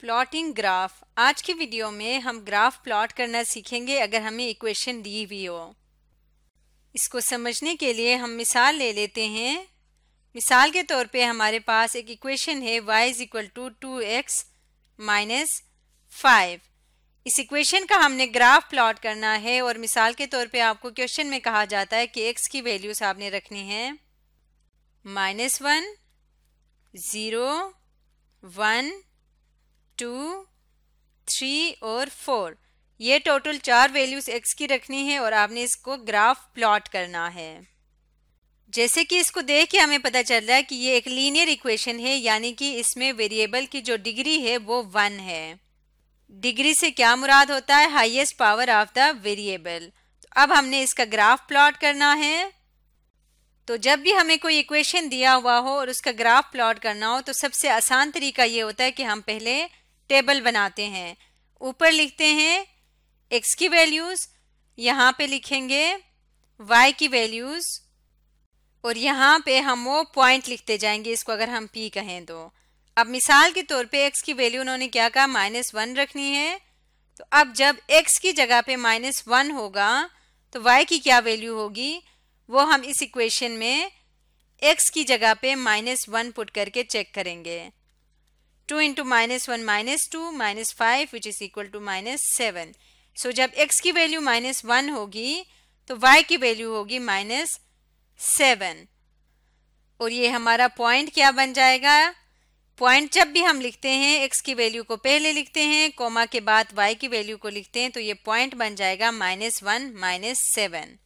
Plotting graph. आज की video में हम ग्राफ प्लॉट करना सीखेंगे अगर हमें इक्वेशन दी हुई हो। इसको समझने के लिए हम मिसाल ले लेते हैं। मिसाल के तौर पे हमारे पास एक इक्वेशन है y is equal to 2x minus 5। इस इक्वेशन का हमने ग्राफ प्लॉट करना है और मिसाल के तौर पे आपको क्वेश्चन में कहा जाता है कि x की वैल्यूज आपने रखनी है -1, 0, 1, 2, 3 और 4। ये टोटल 4 वैल्यूज x की रखनी है और आपने इसको ग्राफ प्लॉट करना है। जैसे कि इसको देख के हमें पता चल रहा है कि ये एक लीनियर इक्वेशन है, यानी कि इसमें वेरिएबल की जो डिग्री है वो 1 है। डिग्री से क्या मुराद होता है? Highest power of the variable. तो अब हमने इसका ग्राफ प्लॉट करना है। तो जब भी हमें कोई इक्वेशन दिया हुआ हो और उसका ग्राफ प्लॉट करना हो तो सबसे आसान तरीका ये होता है कि हम पहले टेबल बनाते हैं। ऊपर लिखते हैं x की वैल्यूज, यहाँ पे लिखेंगे y की वैल्यूज और यहाँ पे हम वो पॉइंट लिखते जाएंगे, इसको अगर हम p कहें तो। अब मिसाल के तौर पे x की वैल्यू उन्होंने क्या कहा, -1 रखनी है। तो अब जब x की जगह पे -1 होगा तो y की क्या वैल्यू होगी वो हम इस इक्वेशन में x की जगह पे -1 पुट करके चेक करेंगे। 2 into -1 -2 -5 which is equal to -7। So जब x की वैल्यू -1 होगी तो y की वैल्यू होगी -7 और ये हमारा पॉइंट क्या बन जाएगा। पॉइंट जब भी हम लिखते हैं x की वैल्यू को पहले लिखते हैं, कोमा के बाद y की वैल्यू को लिखते हैं, तो ये पॉइंट बन जाएगा -1 -7।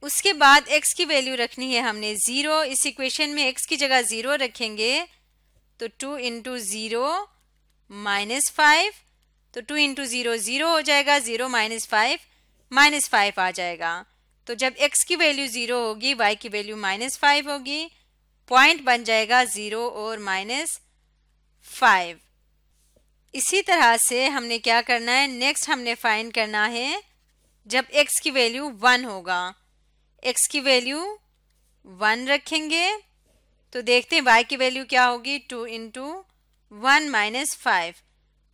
उसके बाद x की वैल्यू रखनी है हमने 0। इस इक्वेशन में x की जगह 0 रखेंगे तो 2 इंटू 0 -5, तो 2 इंटू 0 0 हो जाएगा, 0 -5 -5 आ जाएगा। तो जब x की वैल्यू 0 होगी y की वैल्यू -5 होगी, पॉइंट बन जाएगा 0 और -5। इसी तरह से हमने क्या करना है, नेक्स्ट हमने फाइंड करना है जब x की वैल्यू 1 होगा। x की वैल्यू 1 रखेंगे तो देखते हैं y की वैल्यू क्या होगी, 2 इंटू 1 -5,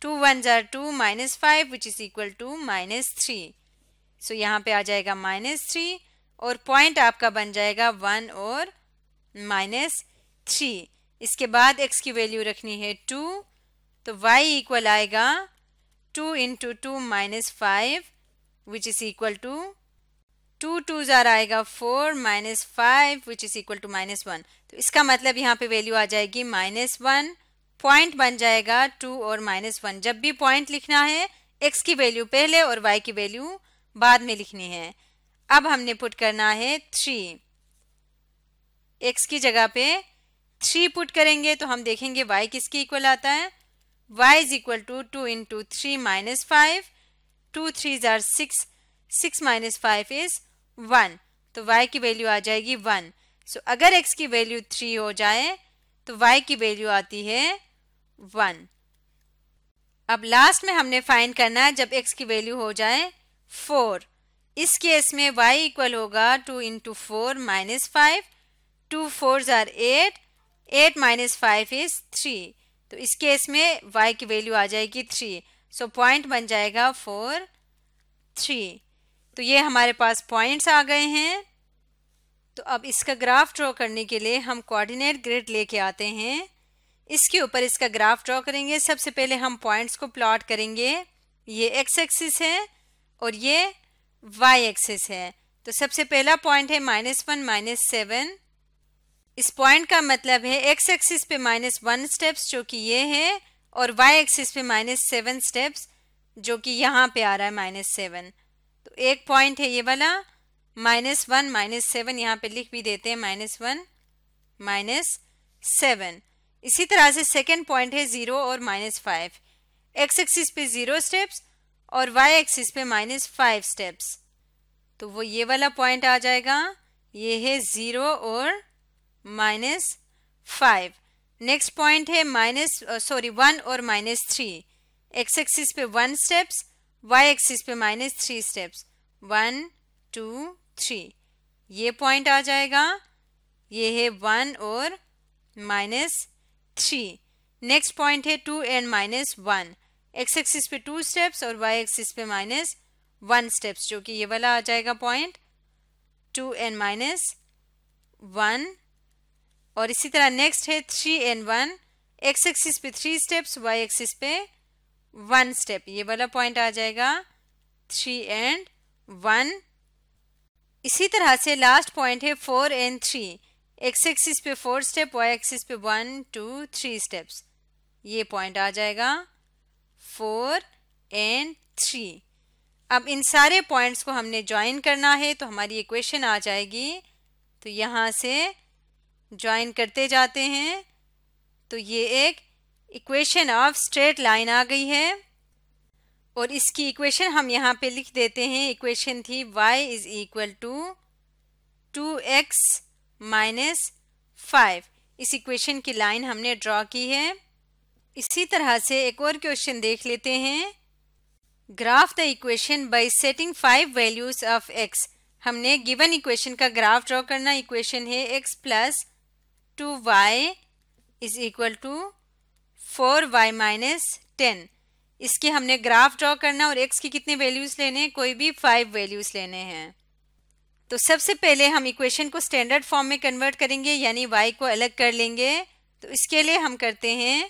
2 1 जार 2 -5 which is equal to -3। So यहाँ पे आ जाएगा -3 और पॉइंट आपका बन जाएगा 1 और -3। इसके बाद x की वैल्यू रखनी है 2, तो y इक्वल आएगा 2 into 2 -5 which is equal to 2 2 जार आएगा 4 -5 विच इज इक्वल टू -1। तो इसका मतलब यहाँ पे वैल्यू आ जाएगी -1, पॉइंट बन जाएगा 2 और -1। जब भी पॉइंट लिखना है x की वैल्यू पहले और y की वैल्यू बाद में लिखनी है। अब हमने पुट करना है 3, x की जगह पे 3 पुट करेंगे तो हम देखेंगे y किसके इक्वल आता है, y is equal to 2 into 3 -5, 2 3 जार 6, 6 -5 इज 1, तो y की वैल्यू आ जाएगी 1। सो अगर x की वैल्यू 3 हो जाए तो y की वैल्यू आती है 1। अब लास्ट में हमने फाइंड करना है जब x की वैल्यू हो जाए 4। इस केस में y इक्वल होगा 2 इंटू 4 -5, 2 4 जार 8, 8 -5 इज 3। तो इस केस में y की वैल्यू आ जाएगी 3। सो पॉइंट बन जाएगा 4 3। तो ये हमारे पास पॉइंट्स आ गए हैं। तो अब इसका ग्राफ ड्रॉ करने के लिए हम कोऑर्डिनेट ग्रिड लेके आते हैं। इसके ऊपर इसका ग्राफ ड्रॉ करेंगे। सबसे पहले हम पॉइंट्स को प्लॉट करेंगे। ये x एक्सिस है और ये y एक्सिस है। तो सबसे पहला पॉइंट है -1 -7। इस पॉइंट का मतलब है x एक्सिस पे -1 स्टेप्स जो कि ये है और y एक्सिस पे -7 स्टेप्स जो कि यहाँ पे आ रहा है -7। तो एक पॉइंट है ये वाला -1 -7, यहाँ पे लिख भी देते हैं -1 -7। इसी तरह से सेकेंड पॉइंट है 0 और -5। x एक्सिस पे 0 स्टेप्स और y एक्सिस पे -5 स्टेप्स, तो वो ये वाला पॉइंट आ जाएगा। ये है 0 और -5। नेक्स्ट पॉइंट है 1 और -3। x एक्सिस पे 1 स्टेप्स, y एक्सिस पे -3 स्टेप्स, 1 2 3, ये पॉइंट आ जाएगा। ये है 1 और -3। नेक्स्ट पॉइंट है 2n-1, एक्स एक्सिस पे 2 स्टेप्स और वाई एक्सिस पे -1 स्टेप्स, जो कि ये वाला आ जाएगा पॉइंट 2n-1। और इसी तरह नेक्स्ट है 3n1, एक्स एक्सिस पे 3 स्टेप्स, वाई एक्सिस पे 1 स्टेप, ये वाला पॉइंट आ जाएगा 3n1। इसी तरह से लास्ट पॉइंट है 4n3, एक्स एक्सिस पे 4 स्टेप, वाई एक्सिस पे 1 2 3 स्टेप्स, ये पॉइंट आ जाएगा 4n3। अब इन सारे पॉइंट्स को हमने ज्वाइन करना है तो हमारी इक्वेशन आ जाएगी। तो यहाँ से ज्वाइन करते जाते हैं तो ये एक इक्वेशन ऑफ स्ट्रेट लाइन आ गई है और इसकी इक्वेशन हम यहाँ पे लिख देते हैं। इक्वेशन थी y is equal to 2x minus 5। इस इक्वेशन की लाइन हमने ड्रॉ की है। इसी तरह से एक और क्वेश्चन देख लेते हैं। Graph the equation by setting 5 values of x। हमने गिवन इक्वेशन का ग्राफ ड्रॉ करना। इक्वेशन है x plus 2y is equal to 4y minus 10। इसके हमने ग्राफ ड्रॉ करना और x की कितने वैल्यूज लेने, कोई भी 5 वैल्यूज लेने हैं। तो सबसे पहले हम इक्वेशन को स्टैंडर्ड फॉर्म में कन्वर्ट करेंगे, यानी y को अलग कर लेंगे। तो इसके लिए हम करते हैं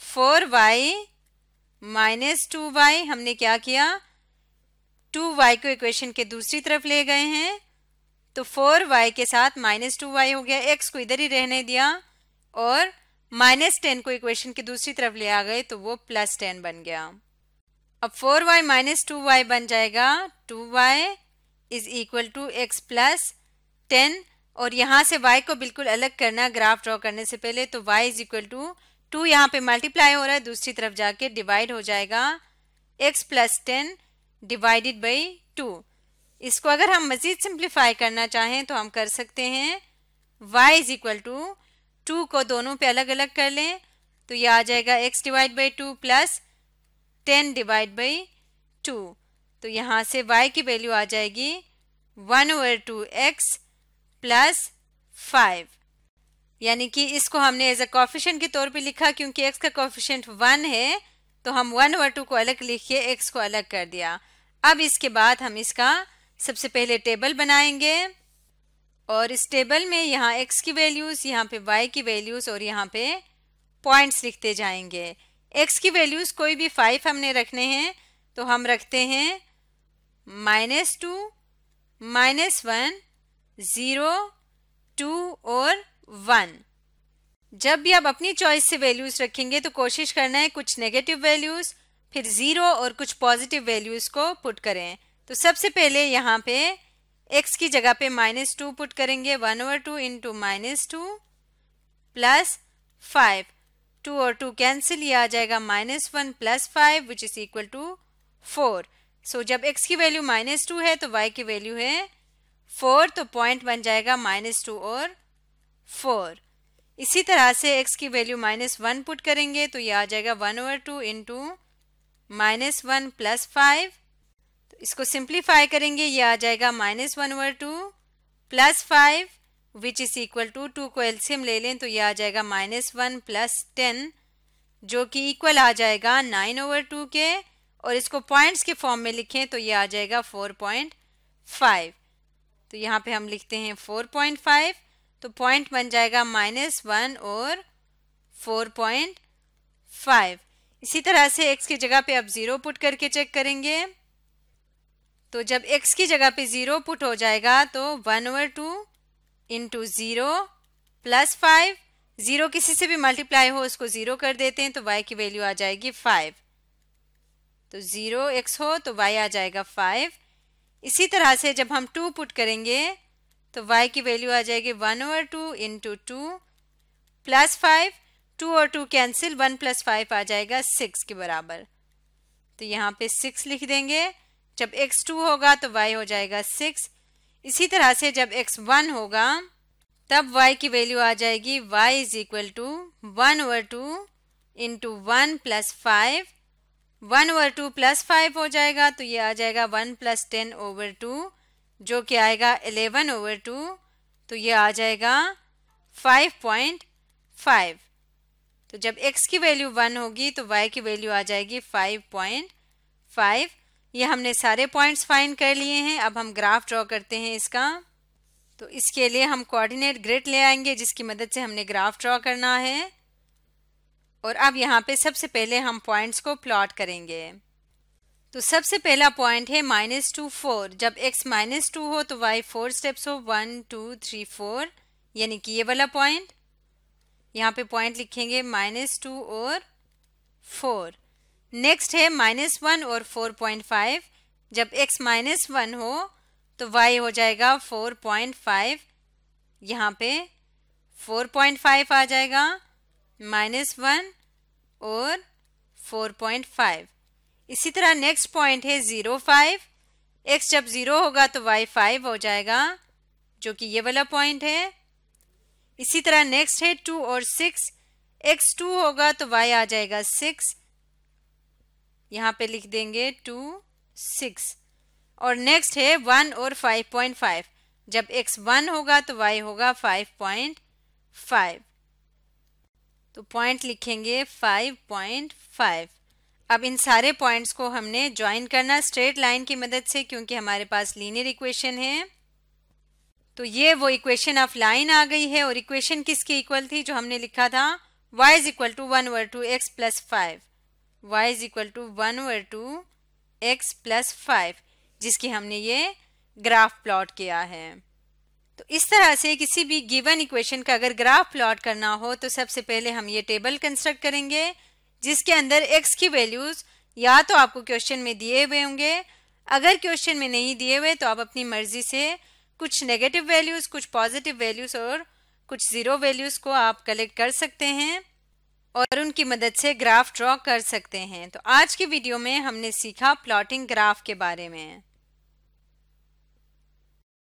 4y माइनस 2y। हमने क्या किया, 2y को इक्वेशन के दूसरी तरफ ले गए हैं तो 4y के साथ माइनस 2y हो गया। x को इधर ही रहने दिया और माइनस 10 को इक्वेशन की दूसरी तरफ ले आ गए तो वो प्लस 10 बन गया। अब 4y माइनस 2y बन जाएगा 2y is equal to x plus 10। और यहाँ से y को बिल्कुल अलग करना ग्राफ ड्रॉ करने से पहले। तो y इज इक्वल टू 2 यहाँ पे मल्टीप्लाई हो रहा है, दूसरी तरफ जाके डिवाइड हो जाएगा x प्लस 10 डिवाइडेड बाई 2। इसको अगर हम मजीद सिंप्लीफाई करना चाहें तो हम कर सकते हैं। y इज इक्वल टू 2 को दोनों पे अलग अलग कर लें तो ये आ जाएगा x divide by 2 plus 10 divide by 2। तो यहाँ से y की वैल्यू आ जाएगी 1/2x प्लस 5। यानी कि इसको हमने एज अ कोफिशिएंट के तौर पे लिखा, क्योंकि x का कोफिशिएंट 1 है तो हम 1/2 को अलग लिख के x को अलग कर दिया। अब इसके बाद हम इसका सबसे पहले टेबल बनाएंगे और इस टेबल में यहाँ x की वैल्यूज़, यहाँ पे y की वैल्यूज़ और यहाँ पे पॉइंट्स लिखते जाएंगे। x की वैल्यूज़ कोई भी 5 हमने रखने हैं तो हम रखते हैं -2, -1, 0, 2 और 1। जब भी आप अपनी चॉइस से वैल्यूज़ रखेंगे तो कोशिश करना है कुछ नेगेटिव वैल्यूज़, फिर 0 और कुछ पॉजिटिव वैल्यूज़ को पुट करें। तो सबसे पहले यहाँ पे x की जगह पे -2 पुट करेंगे। 1/2 इंटू -2 प्लस 5। 2 और 2 कैंसिल, ये आ जाएगा -1 plus 5 which is equal to 4। So जब x की वैल्यू -2 है तो y की वैल्यू है 4, तो पॉइंट बन जाएगा -2 और 4। इसी तरह से x की वैल्यू -1 पुट करेंगे तो ये आ जाएगा 1/2 इंटू -1 प्लस 5। तो इसको सिंप्लीफाई करेंगे, ये आ जाएगा -1/2 plus 5 which is equal to 2 को एलसीएम ले लें तो ये आ जाएगा -1 प्लस 10 जो कि इक्वल आ जाएगा 9/2 के। और इसको पॉइंट्स के फॉर्म में लिखें तो ये आ जाएगा 4.5। तो यहाँ पे हम लिखते हैं 4.5, तो पॉइंट बन जाएगा -1 और 4.5। इसी तरह से x की जगह पे अब 0 पुट करके चेक करेंगे। तो जब x की जगह पे 0 पुट हो जाएगा तो 1/2 इंटू 0 प्लस 5। 0 किसी से भी मल्टीप्लाई हो उसको 0 कर देते हैं तो y की वैल्यू आ जाएगी 5। तो 0x हो तो y आ जाएगा 5। इसी तरह से जब हम 2 पुट करेंगे तो y की वैल्यू आ जाएगी 1/2 इंटू 2 प्लस 5। 2 और 2 कैंसिल, 1 प्लस 5 आ जाएगा 6 के बराबर। तो यहाँ पे 6 लिख देंगे। जब x 2 होगा तो y हो जाएगा 6। इसी तरह से जब x 1 होगा तब y की वैल्यू आ जाएगी y is equal to 1/2 into 1 plus 5। 1/2 plus 5 हो जाएगा तो ये आ जाएगा 1 प्लस 10/2 जो कि आएगा 11/2। तो ये आ जाएगा 5.5। तो जब x की वैल्यू 1 होगी तो y की वैल्यू आ जाएगी 5.5। ये हमने सारे पॉइंट्स फाइंड कर लिए हैं। अब हम ग्राफ ड्रॉ करते हैं इसका। तो इसके लिए हम कोऑर्डिनेट ग्रिड ले आएंगे जिसकी मदद से हमने ग्राफ ड्रॉ करना है। और अब यहाँ पे सबसे पहले हम पॉइंट्स को प्लॉट करेंगे। तो सबसे पहला पॉइंट है -2 4। जब x -2 हो तो y 4 स्टेप्स हो, 1 2 3 4, यानी कि ये वाला पॉइंट। यहाँ पे पॉइंट लिखेंगे -2 और 4। नेक्स्ट है -1 और 4.5। जब x -1 हो तो y हो जाएगा 4.5। यहाँ पे 4.5 आ जाएगा, -1 और 4.5। इसी तरह नेक्स्ट पॉइंट है 0 5। x जब 0 होगा तो y 5 हो जाएगा, जो कि ये वाला पॉइंट है। इसी तरह नेक्स्ट है 2 और 6। x 2 होगा तो y आ जाएगा 6। यहाँ पे लिख देंगे 2 6। और नेक्स्ट है 1 और 5.5। जब x 1 होगा तो y होगा 5.5। तो पॉइंट लिखेंगे 5.5। अब इन सारे पॉइंट्स को हमने ज्वाइन करना स्ट्रेट लाइन की मदद से, क्योंकि हमारे पास लीनियर इक्वेशन है। तो ये वो इक्वेशन ऑफ लाइन आ गई है। और इक्वेशन किसकी इक्वल थी जो हमने लिखा था, y is equal to 1/2x plus 5। y is equal to 1/2x plus 5, जिसकी हमने ये ग्राफ प्लॉट किया है। तो इस तरह से किसी भी गिवन इक्वेशन का अगर ग्राफ प्लॉट करना हो तो सबसे पहले हम ये टेबल कंस्ट्रक्ट करेंगे जिसके अंदर x की वैल्यूज या तो आपको क्वेश्चन में दिए हुए होंगे। अगर क्वेश्चन में नहीं दिए हुए तो आप अपनी मर्जी से कुछ नेगेटिव वैल्यूज, कुछ पॉजिटिव वैल्यूज और कुछ ज़ीरो वैल्यूज को आप कलेक्ट कर सकते हैं और उनकी मदद से ग्राफ ड्रॉ कर सकते हैं। तो आज की वीडियो में हमने सीखा प्लॉटिंग ग्राफ के बारे में।